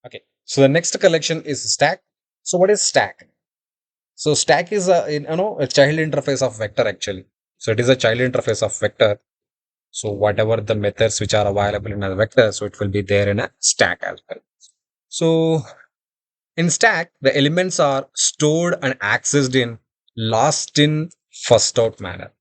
Okay. So the next collection is stack. So what is stack? So stack is a child interface of vector actually. So it is a child interface of vector. So whatever the methods which are available in a vector, so it will be there in a stack as well. So in stack, the elements are stored and accessed in last in first out manner.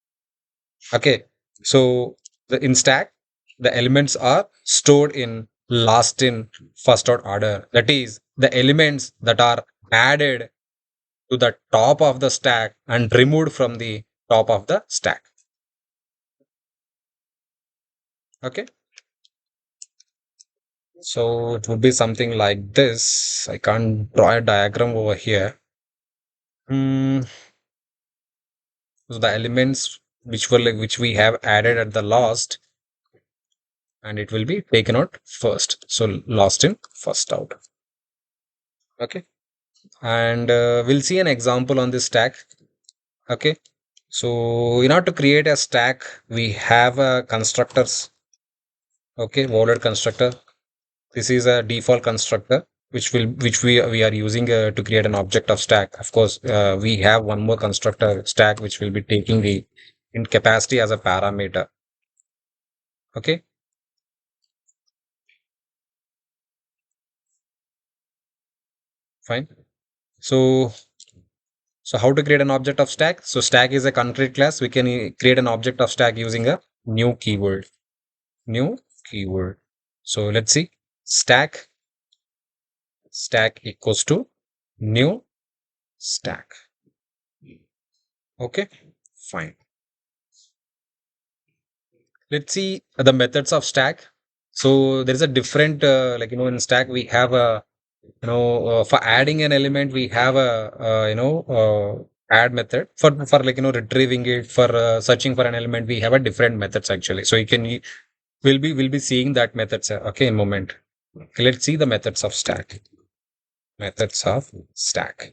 Okay. So in stack, the elements are stored in last in first out order. That is, the elements that are added to the top of the stack and removed from the top of the stack. Okay. So it would be something like this. I can't draw a diagram over here. Hmm. So the elements which we have added at the last, and it will be taken out first. So last in, first out. Okay. And we'll see an example on this stack. Okay. So in order to create a stack, we have constructors. Okay, voided constructor. This is a default constructor which we are using to create an object of stack. Of course, we have one more constructor stack which will be taking the in capacity as a parameter. Okay, fine. So how to create an object of stack? So stack is a concrete class. We can create an object of stack using a new keyword. New keyword. So let's see. Stack equals to new stack. Okay, fine. Let's see the methods of stack. So there is a different in stack we have a for adding an element we have a add method for retrieving it for searching for an element we have a different methods actually. So you can we'll be seeing that methods okay in a moment. Okay, let's see the methods of stack. Methods of stack.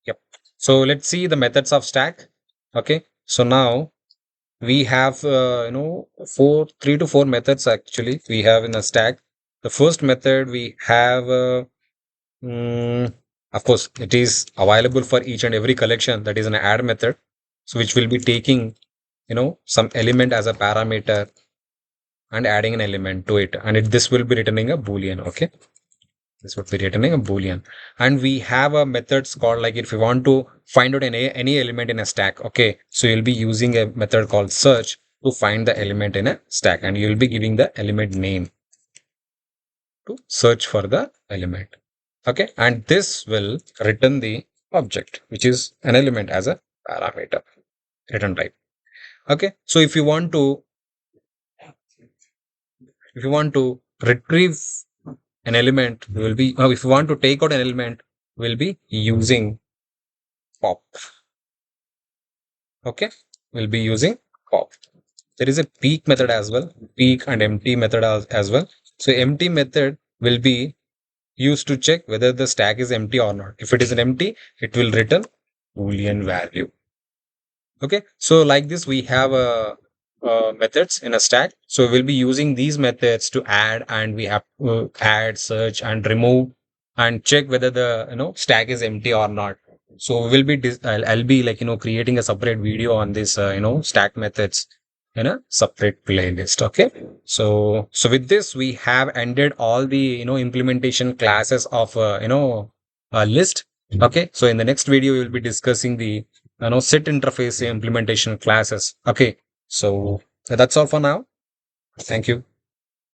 Yep. So let's see the methods of stack. Okay. So now we have three to four methods actually we have in a stack. The first method we have of course it is available for each and every collection, that is an add method, so which will be taking some element as a parameter and adding an element to it, and this will be returning a boolean. Okay, this would be returning a boolean. And we have a methods called, like, if you want to find out any element in a stack, okay, so you'll be using a method called search to find the element in a stack, and you'll be giving the element name to search for the element. Okay, and this will return the object which is an element as a parameter return type. Okay, so if you want to retrieve an element, we will be if you want to take out an element, we'll be using pop. Okay, we'll be using pop. There is a peek method as well, peek and empty method as well. So empty method will be used to check whether the stack is empty or not. If it is an empty, it will return boolean value. Okay, so like this we have methods in a stack. So we'll be using these methods to add, and we have add, search and remove and check whether the stack is empty or not. So we will be I'll be creating a separate video on this stack methods in a separate playlist. Okay, so with this we have ended all the implementation classes of a list. Okay, so in the next video we will be discussing the set interface implementation classes. Okay, so that's all for now. Thank you.